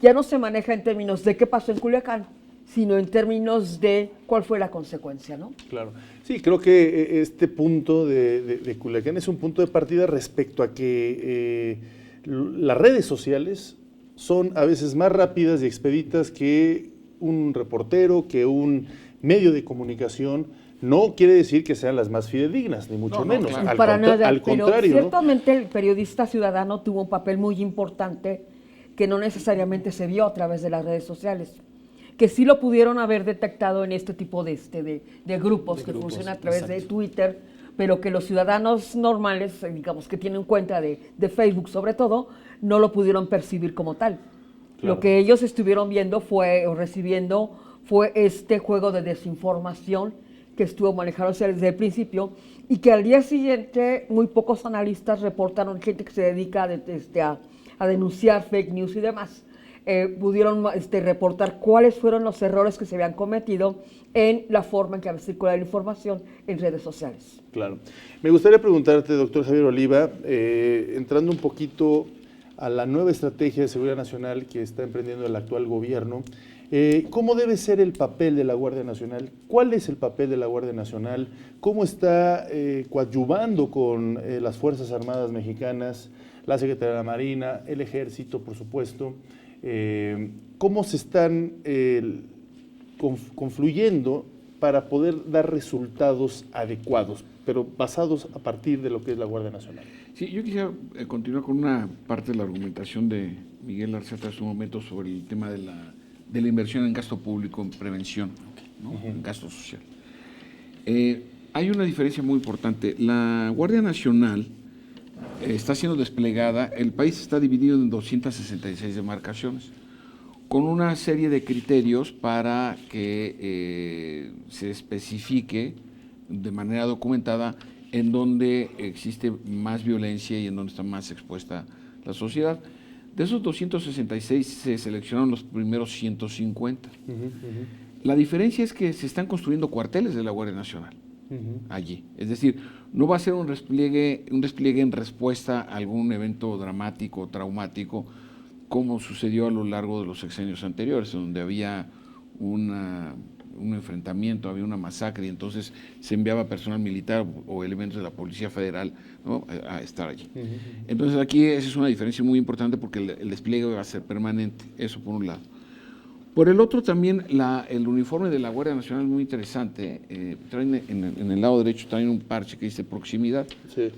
ya no se maneja en términos de qué pasó en Culiacán, sino en términos de cuál fue la consecuencia, ¿no? Claro. Sí, creo que este punto de Culiacán es un punto de partida respecto a que las redes sociales son a veces más rápidas y expeditas que un reportero, que un medio de comunicación. No quiere decir que sean las más fidedignas, ni mucho menos. Claro. Para nada, al pero contrario, ciertamente el periodista ciudadano tuvo un papel muy importante que no necesariamente se vio a través de las redes sociales, que sí lo pudieron haber detectado en este tipo de grupos que funcionan a través de Twitter, pero que los ciudadanos normales, digamos que tienen cuenta de Facebook sobre todo, no lo pudieron percibir como tal. Claro. Lo que ellos estuvieron viendo recibiendo fue este juego de desinformación que estuvo manejándose desde el principio y que al día siguiente muy pocos analistas reportaron, gente que se dedica a denunciar fake news y demás, pudieron reportar cuáles fueron los errores que se habían cometido en la forma en que había circulado la información en redes sociales. Claro. Me gustaría preguntarte, doctor Javier Oliva, entrando un poquito a la nueva estrategia de seguridad nacional que está emprendiendo el actual gobierno, ¿cómo debe ser el papel de la Guardia Nacional? ¿Cuál es el papel de la Guardia Nacional? ¿Cómo está coadyuvando con las Fuerzas Armadas Mexicanas, la Secretaría de la Marina, el Ejército, por supuesto? ¿Cómo se están confluyendo para poder dar resultados adecuados, pero basados a partir de lo que es la Guardia Nacional? Sí, yo quisiera continuar con una parte de la argumentación de Miguel Arceta en su momento sobre el tema de la inversión en gasto público, en prevención, ¿no? En gasto social. Hay una diferencia muy importante. La Guardia Nacional está siendo desplegada, el país está dividido en 266 demarcaciones, con una serie de criterios para que se especifique de manera documentada en donde existe más violencia y en donde está más expuesta la sociedad. De esos 266 se seleccionaron los primeros 150. La diferencia es que se están construyendo cuarteles de la Guardia Nacional allí. Es decir, no va a ser un despliegue en respuesta a algún evento dramático o traumático como sucedió a lo largo de los sexenios anteriores, donde había un enfrentamiento, había una masacre y entonces se enviaba personal militar o elementos de la Policía Federal, ¿no?, a estar allí. Entonces aquí esa es una diferencia muy importante porque el despliegue va a ser permanente, eso por un lado. Por el otro también el uniforme de la Guardia Nacional es muy interesante, traen en el lado derecho traen un parche que dice proximidad. Sí.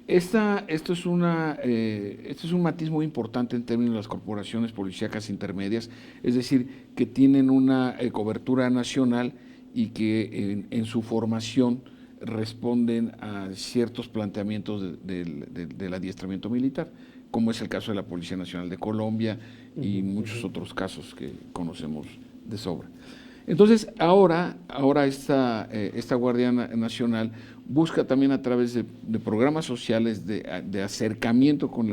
Esto es un matiz muy importante en términos de las corporaciones policíacas intermedias, es decir, que tienen una cobertura nacional y que en su formación responden a ciertos planteamientos del adiestramiento militar, como es el caso de la Policía Nacional de Colombia y muchos otros casos que conocemos de sobra. Entonces, ahora esta Guardia Nacional busca también a través de programas sociales de acercamiento con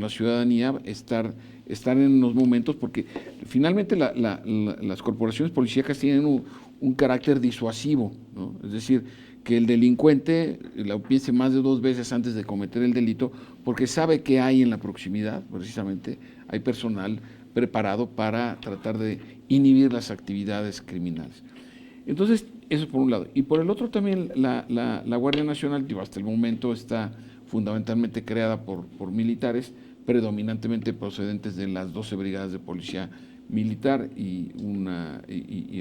la ciudadanía estar en los momentos, porque finalmente las corporaciones policíacas tienen un carácter disuasivo, ¿no? Es decir, que el delincuente lo piense más de 2 veces antes de cometer el delito, porque sabe que hay en la proximidad, precisamente, hay personal preparado para tratar de inhibir las actividades criminales. Entonces, eso por un lado. Y por el otro también, la Guardia Nacional, hasta el momento, está fundamentalmente creada por militares, predominantemente procedentes de las 12 brigadas de policía militar y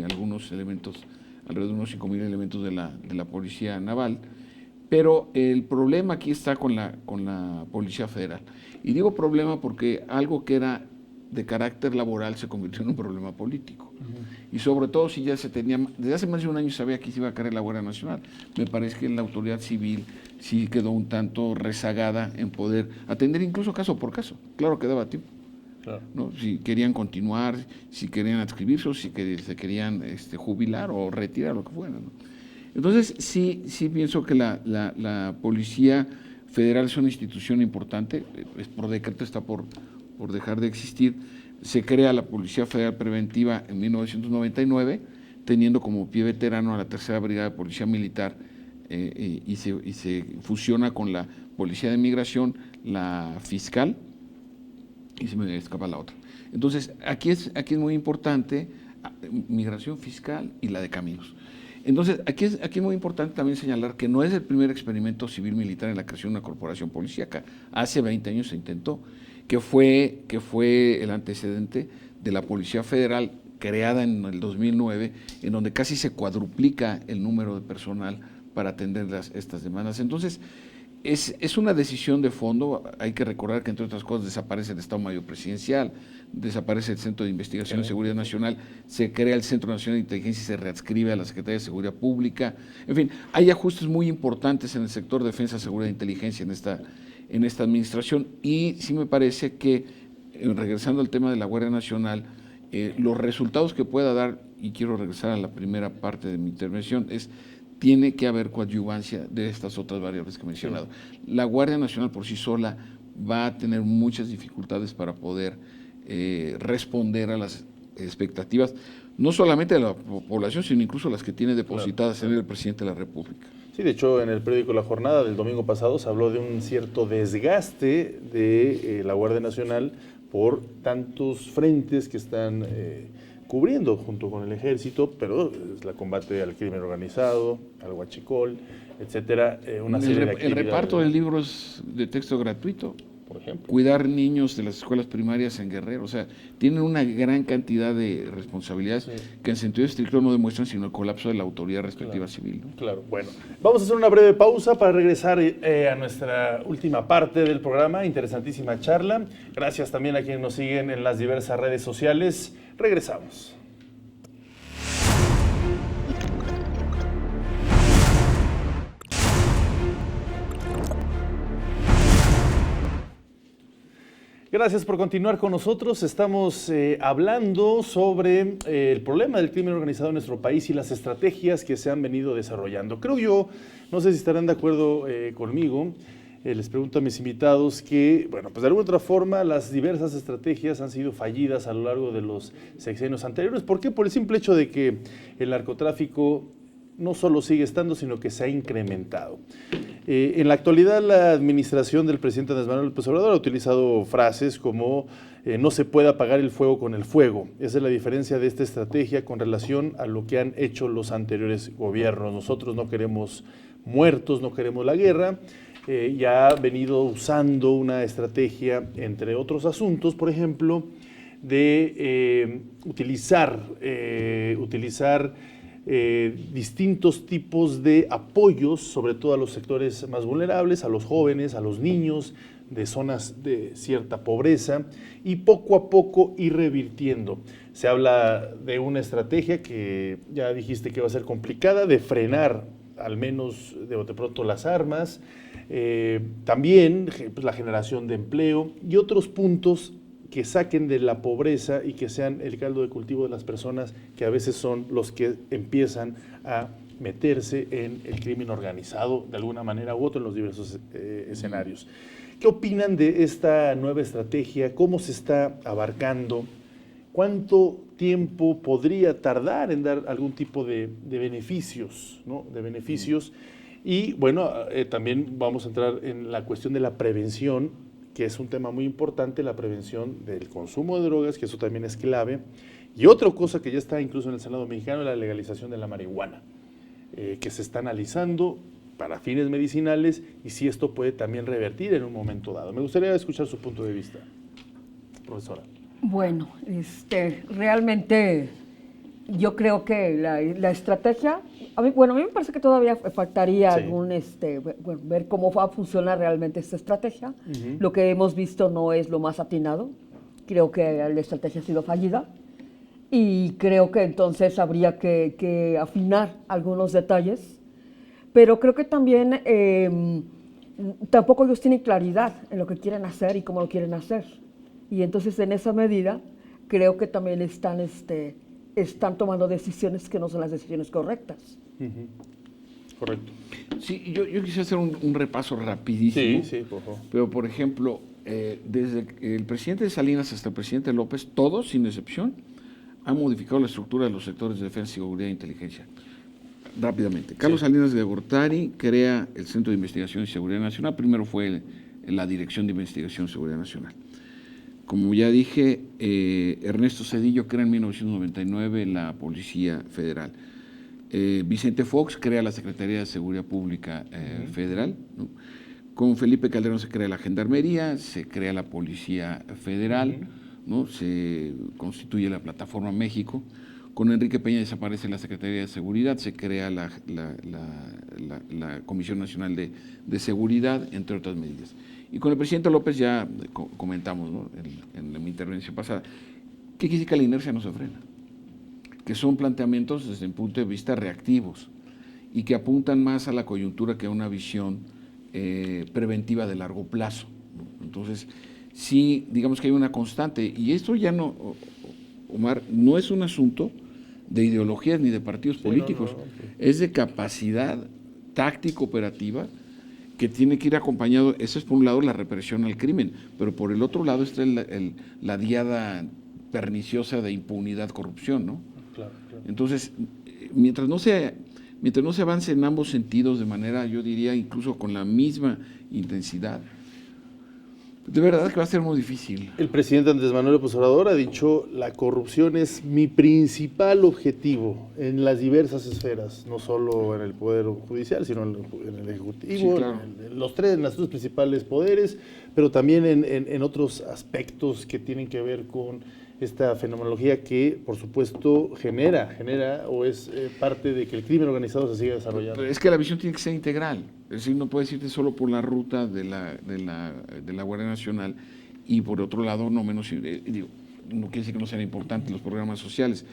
algunos elementos, alrededor de unos 5,000 elementos de la policía naval. Pero el problema aquí está con la Policía Federal. Y digo problema porque algo que era de carácter laboral se convirtió en un problema político. Y sobre todo si ya se tenía, desde hace más de un año sabía que se iba a caer la Guardia Nacional. Me parece que la autoridad civil sí quedó un tanto rezagada en poder atender incluso caso por caso. Claro que daba tiempo. Claro. ¿No? Si querían continuar, si querían adscribirse, o si se querían jubilar o retirar, lo que fuera, ¿no? Entonces sí pienso que la Policía Federal es una institución importante, por decreto está por por dejar de existir, se crea la Policía Federal Preventiva en 1999, teniendo como pie veterano a la Tercera Brigada de Policía Militar, y se fusiona con la Policía de Migración, la Fiscal, y se me escapa la otra. Entonces, aquí es muy importante Migración, Fiscal y la de Caminos. Entonces, aquí es muy importante también señalar que no es el primer experimento civil-militar en la creación de una corporación policíaca. Hace 20 años se intentó, que fue el antecedente de la Policía Federal creada en el 2009, en donde casi se cuadruplica el número de personal para atender estas demandas. Entonces, es una decisión de fondo. Hay que recordar que, entre otras cosas, desaparece el Estado Mayor Presidencial, desaparece el Centro de Investigación y Seguridad Nacional, se crea el Centro Nacional de Inteligencia y se readscribe a la Secretaría de Seguridad Pública. En fin, hay ajustes muy importantes en el sector de defensa, seguridad e inteligencia en esta administración, y sí me parece que, regresando al tema de la Guardia Nacional, los resultados que pueda dar, y quiero regresar a la primera parte de mi intervención, tiene que haber coadyuvancia de estas otras variables que he mencionado. La Guardia Nacional por sí sola va a tener muchas dificultades para poder responder a las expectativas, no solamente de la población, sino incluso las que tiene depositadas en el presidente de la República. Sí, de hecho, en el periódico La Jornada del domingo pasado se habló de un cierto desgaste de la Guardia Nacional por tantos frentes que están cubriendo junto con el ejército, pero es la combate al crimen organizado, al huachicol, etcétera, una serie de actividades. El reparto de libros de texto gratuito, por ejemplo. Cuidar niños de las escuelas primarias en Guerrero, o sea, tienen una gran cantidad de responsabilidades que en sentido estricto no demuestran sino el colapso de la autoridad respectiva civil, ¿no? Claro, bueno, vamos a hacer una breve pausa para regresar a nuestra última parte del programa, interesantísima charla. Gracias también a quienes nos siguen en las diversas redes sociales. Regresamos. Gracias por continuar con nosotros. Estamos hablando sobre el problema del crimen organizado en nuestro país y las estrategias que se han venido desarrollando. Creo yo, no sé si estarán de acuerdo conmigo, les pregunto a mis invitados que, bueno, pues de alguna otra forma las diversas estrategias han sido fallidas a lo largo de los sexenios anteriores. ¿Por qué? Por el simple hecho de que el narcotráfico no solo sigue estando, sino que se ha incrementado. En la actualidad, la administración del presidente Andrés Manuel López Obrador ha utilizado frases como no se puede apagar el fuego con el fuego. Esa es la diferencia de esta estrategia con relación a lo que han hecho los anteriores gobiernos. Nosotros no queremos muertos, no queremos la guerra. Ya ha venido usando una estrategia, entre otros asuntos, por ejemplo, de utilizar distintos tipos de apoyos, sobre todo a los sectores más vulnerables, a los jóvenes, a los niños de zonas de cierta pobreza, y poco a poco ir revirtiendo. Se habla de una estrategia que ya dijiste que va a ser complicada, de frenar al menos de bote pronto las armas, también pues, la generación de empleo y otros puntos que saquen de la pobreza y que sean el caldo de cultivo de las personas que a veces son los que empiezan a meterse en el crimen organizado de alguna manera u otra en los diversos escenarios. ¿Qué opinan de esta nueva estrategia? ¿Cómo se está abarcando? ¿Cuánto tiempo podría tardar en dar algún tipo de beneficios, ¿no? De beneficios. Y bueno, también vamos a entrar en la cuestión de la prevención, que es un tema muy importante, la prevención del consumo de drogas, que eso también es clave. Y otra cosa que ya está incluso en el Senado mexicano, la legalización de la marihuana, que se está analizando para fines medicinales y si esto puede también revertir en un momento dado. Me gustaría escuchar su punto de vista, profesora. Bueno, realmente yo creo que la estrategia, a mí me parece que todavía faltaría algún, ver cómo va a funcionar realmente esta estrategia. Lo que hemos visto no es lo más atinado, creo que la estrategia ha sido fallida y creo que entonces habría que afinar algunos detalles, pero creo que también tampoco ellos tienen claridad en lo que quieren hacer y cómo lo quieren hacer. Y entonces en esa medida creo que también están tomando decisiones que no son las decisiones correctas. Correcto. Sí, yo quisiera hacer un repaso rapidísimo. Sí, por favor. Pero, por ejemplo, desde el presidente Salinas hasta el presidente López, todos, sin excepción, han modificado la estructura de los sectores de defensa, seguridad e inteligencia. Rápidamente. Carlos Salinas de Gortari crea el Centro de Investigación y Seguridad Nacional. Primero fue la Dirección de Investigación y Seguridad Nacional. Como ya dije, Ernesto Zedillo crea en 1999 la Policía Federal. Vicente Fox crea la Secretaría de Seguridad Pública Federal, ¿no? Con Felipe Calderón se crea la Gendarmería, se crea la Policía Federal, ¿no? Se constituye la Plataforma México. Con Enrique Peña desaparece la Secretaría de Seguridad, se crea la Comisión Nacional de Seguridad, entre otras medidas. Y con el presidente López ya comentamos, ¿no? en mi intervención pasada, ¿qué quiere decir que la inercia no se frena? Que son planteamientos desde el punto de vista reactivos y que apuntan más a la coyuntura que a una visión preventiva de largo plazo, ¿no? Entonces, sí, digamos que hay una constante, y esto ya no, Omar, no es un asunto de ideologías ni de partidos políticos, es de capacidad táctico-operativa que tiene que ir acompañado. Eso es por un lado la represión al crimen, pero por el otro lado está la diada perniciosa de impunidad, corrupción, ¿no? Claro. Entonces, mientras no se avance en ambos sentidos de manera, yo diría, incluso con la misma intensidad, de verdad que va a ser muy difícil. El presidente Andrés Manuel López Obrador ha dicho: la corrupción es mi principal objetivo en las diversas esferas, no solo en el Poder Judicial, sino en el Ejecutivo, sí, claro, en los tres principales poderes, pero también en otros aspectos que tienen que ver con esta fenomenología que, por supuesto, genera o es parte de que el crimen organizado se siga desarrollando. Pero es que la visión tiene que ser integral, es decir, no puedes irte solo por la ruta de la Guardia Nacional y por otro lado, no menos, digo, no quiere decir que no sean importantes los programas sociales,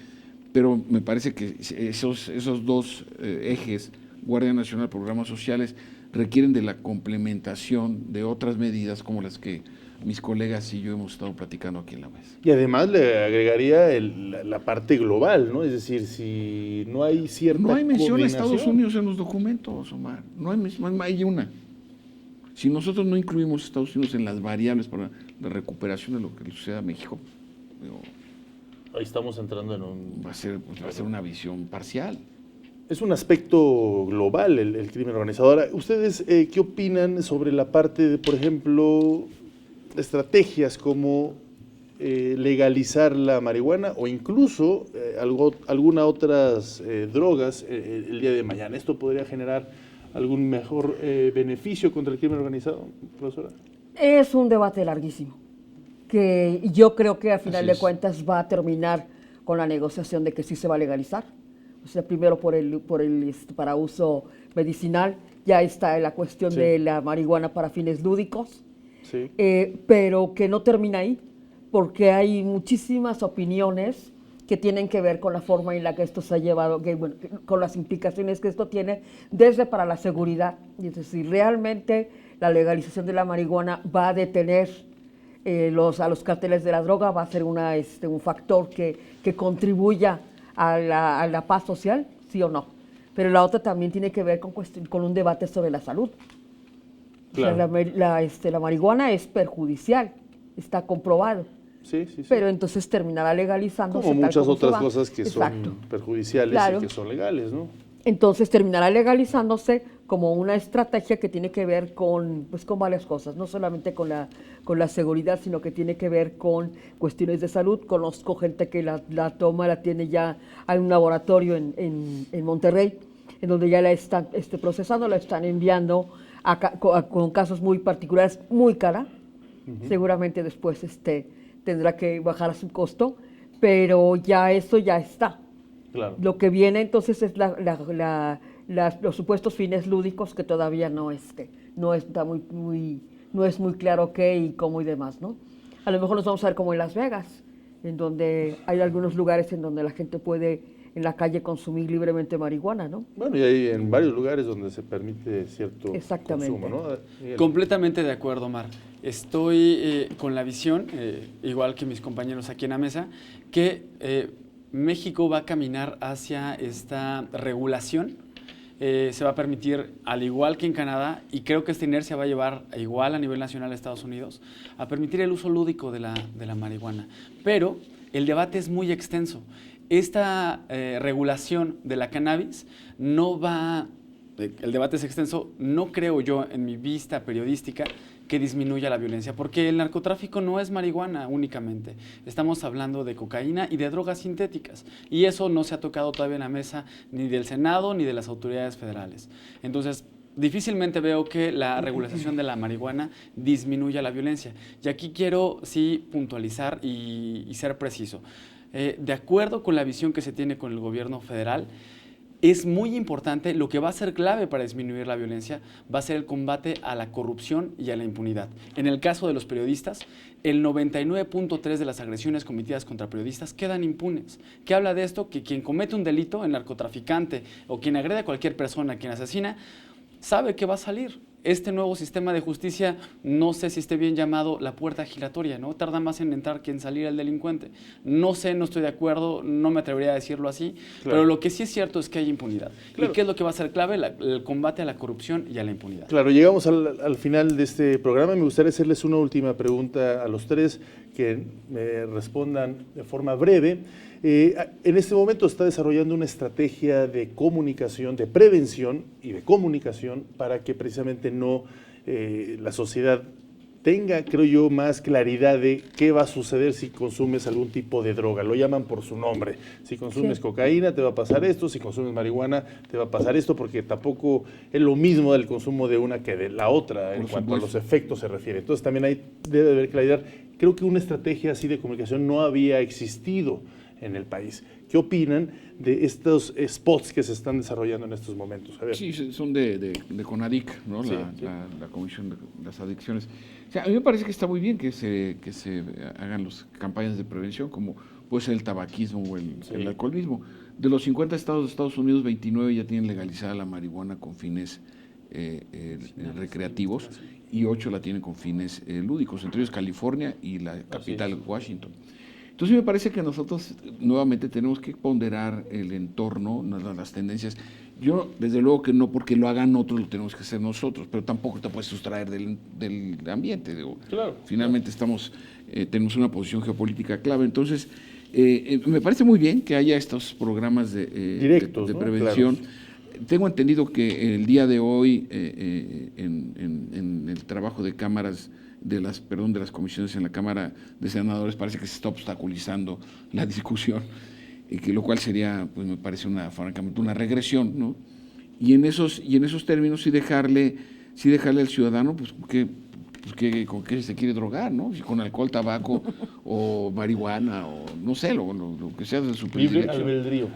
pero me parece que esos dos ejes, Guardia Nacional, programas sociales, requieren de la complementación de otras medidas como las que mis colegas y yo hemos estado platicando aquí en la mesa. Y además le agregaría la parte global, ¿no? Es decir, si no hay cierta No hay mención a coordinación. Estados Unidos en los documentos, Omar. No hay una. Si nosotros no incluimos a Estados Unidos en las variables para la recuperación de lo que le suceda a México, ahí estamos entrando en va a ser una visión parcial. Es un aspecto global el crimen organizado. Ahora, ¿ustedes qué opinan sobre la parte de, por ejemplo, estrategias como legalizar la marihuana o incluso algunas otras drogas el día de mañana? ¿Esto podría generar algún mejor beneficio contra el crimen organizado, profesora? Es un debate larguísimo, que yo creo que a final de cuentas va a terminar con la negociación de que sí se va a legalizar. O sea, primero para uso medicinal, ya está la cuestión de la marihuana para fines lúdicos, pero que no termina ahí, porque hay muchísimas opiniones que tienen que ver con la forma en la que esto se ha llevado, con las implicaciones que esto tiene desde para la seguridad. Y es decir, realmente la legalización de la marihuana va a detener a los cárteles de la droga, va a ser un factor que contribuya a la paz social, sí o no. Pero la otra también tiene que ver con un debate sobre la salud. Claro. O sea, la marihuana es perjudicial, está comprobado. Sí. Pero entonces terminará legalizándose. Como muchas otras cosas que son perjudiciales y que son legales, ¿no? Entonces terminará legalizándose como una estrategia que tiene que ver con varias cosas, no solamente con la seguridad, sino que tiene que ver con cuestiones de salud. Conozco gente que la toma, la tiene ya, hay un laboratorio en Monterrey, en donde ya la están procesando, la están enviando con casos muy particulares, muy cara. Seguramente después tendrá que bajar a su costo, pero eso ya está. Claro. Lo que viene entonces es los supuestos fines lúdicos, que todavía no es muy claro qué y cómo y demás, ¿no? A lo mejor nos vamos a ver como en Las Vegas, en donde hay algunos lugares en donde la gente puede en la calle consumir libremente marihuana, ¿no? Bueno, y hay en varios lugares donde se permite cierto consumo, ¿no? Completamente de acuerdo, Omar. Estoy con la visión, igual que mis compañeros aquí en la mesa, que México va a caminar hacia esta regulación se va a permitir, al igual que en Canadá, y creo que esta inercia va a llevar igual a nivel nacional a Estados Unidos, a permitir el uso lúdico de la marihuana. Pero el debate es muy extenso. Esta regulación de la cannabis no va, el debate es extenso, no creo yo en mi vista periodística que disminuya la violencia, porque el narcotráfico no es marihuana únicamente, estamos hablando de cocaína y de drogas sintéticas, y eso no se ha tocado todavía en la mesa ni del Senado ni de las autoridades federales. Entonces, difícilmente veo que la regulación de la marihuana disminuya la violencia. Y aquí quiero sí puntualizar y ser preciso. De acuerdo con la visión que se tiene con el gobierno federal, es muy importante, lo que va a ser clave para disminuir la violencia va a ser el combate a la corrupción y a la impunidad. En el caso de los periodistas, el 99.3% de las agresiones cometidas contra periodistas quedan impunes. ¿Qué habla de esto? Que quien comete un delito, el narcotraficante o quien agrede a cualquier persona, quien asesina, sabe que va a salir. Este nuevo sistema de justicia, no sé si esté bien llamado la puerta giratoria, ¿no? Tarda más en entrar que en salir el delincuente. No sé, no estoy de acuerdo, no me atrevería a decirlo así, claro. Pero lo que sí es cierto es que hay impunidad. Claro. ¿Y qué es lo que va a ser clave? El combate a la corrupción y a la impunidad. Claro, llegamos al final de este programa. Me gustaría hacerles una última pregunta a los tres, que me respondan de forma breve. En este momento está desarrollando una estrategia de comunicación, de prevención y de comunicación para que precisamente no la sociedad tenga, creo yo, más claridad de qué va a suceder si consumes algún tipo de droga. Lo llaman por su nombre. Si consumes cocaína te va a pasar esto, si consumes marihuana te va a pasar esto, porque tampoco es lo mismo del consumo de una que de la otra en cuanto a los efectos se refiere. Entonces también ahí debe haber claridad. Creo que una estrategia así de comunicación no había existido en el país. ¿Qué opinan de estos spots que se están desarrollando en estos momentos? A ver. Sí, son de CONADIC, ¿no? La Comisión de las Adicciones. O sea, a mí me parece que está muy bien que se hagan las campañas de prevención, como puede ser el tabaquismo o el alcoholismo. De los 50 estados de Estados Unidos, 29 ya tienen legalizada la marihuana con fines recreativos y 8 la tienen con fines lúdicos, entre ellos California y la capital, Washington. Entonces me parece que nosotros nuevamente tenemos que ponderar el entorno, las tendencias. Yo, desde luego que no porque lo hagan otros, lo tenemos que hacer nosotros, pero tampoco te puedes sustraer del ambiente. Digo. Claro. Finalmente tenemos una posición geopolítica clave. Entonces, me parece muy bien que haya estos programas directos, de prevención. Claro. Tengo entendido que el día de hoy, en el trabajo de cámaras, de las comisiones en la Cámara de Senadores, parece que se está obstaculizando la discusión, lo cual sería, pues me parece francamente una regresión, ¿no? Y en esos términos sí dejarle al ciudadano, pues con qué se quiere drogar, ¿no? Si con alcohol, tabaco o marihuana o no sé, lo que sea de su predilección. Libre albedrío.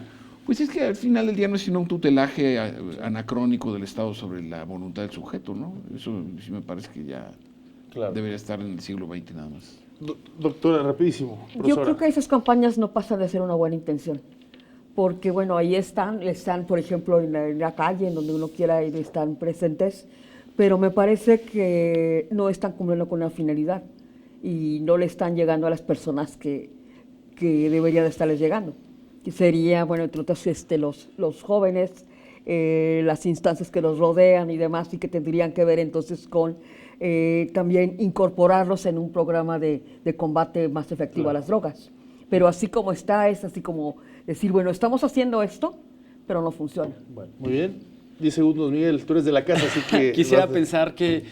Pues es que al final del día no es sino un tutelaje anacrónico del Estado sobre la voluntad del sujeto, ¿no? Eso sí me parece que ya debería estar en el siglo XX nada más. Doctora, rapidísimo. Profesora. Yo creo que esas campañas no pasan de ser una buena intención, porque bueno, ahí están por ejemplo, en la calle, en donde uno quiera ir, están presentes, pero me parece que no están cumpliendo con la finalidad y no le están llegando a las personas que deberían estarles llegando. Que sería, bueno, entre otros, los jóvenes, las instancias que los rodean y demás, y que tendrían que ver entonces con también incorporarlos en un programa de combate más efectivo a las drogas. Pero así como está, es así como decir, bueno, estamos haciendo esto, pero no funciona. Bueno, muy bien. 10 segundos, Miguel, tú eres de la casa, así que... Quisiera pensar que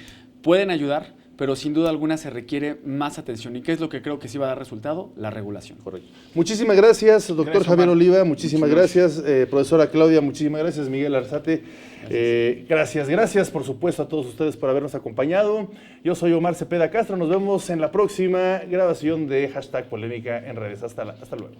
pueden ayudar, pero sin duda alguna se requiere más atención. ¿Y qué es lo que creo que sí va a dar resultado? La regulación. Correcto. Muchísimas gracias, doctor Javier Oliva, muchísimas gracias. Profesora Claudia, muchísimas gracias. Miguel Arzate, gracias por supuesto a todos ustedes por habernos acompañado. Yo soy Omar Cepeda Castro, nos vemos en la próxima grabación de Hashtag Polémica en Redes. Hasta luego.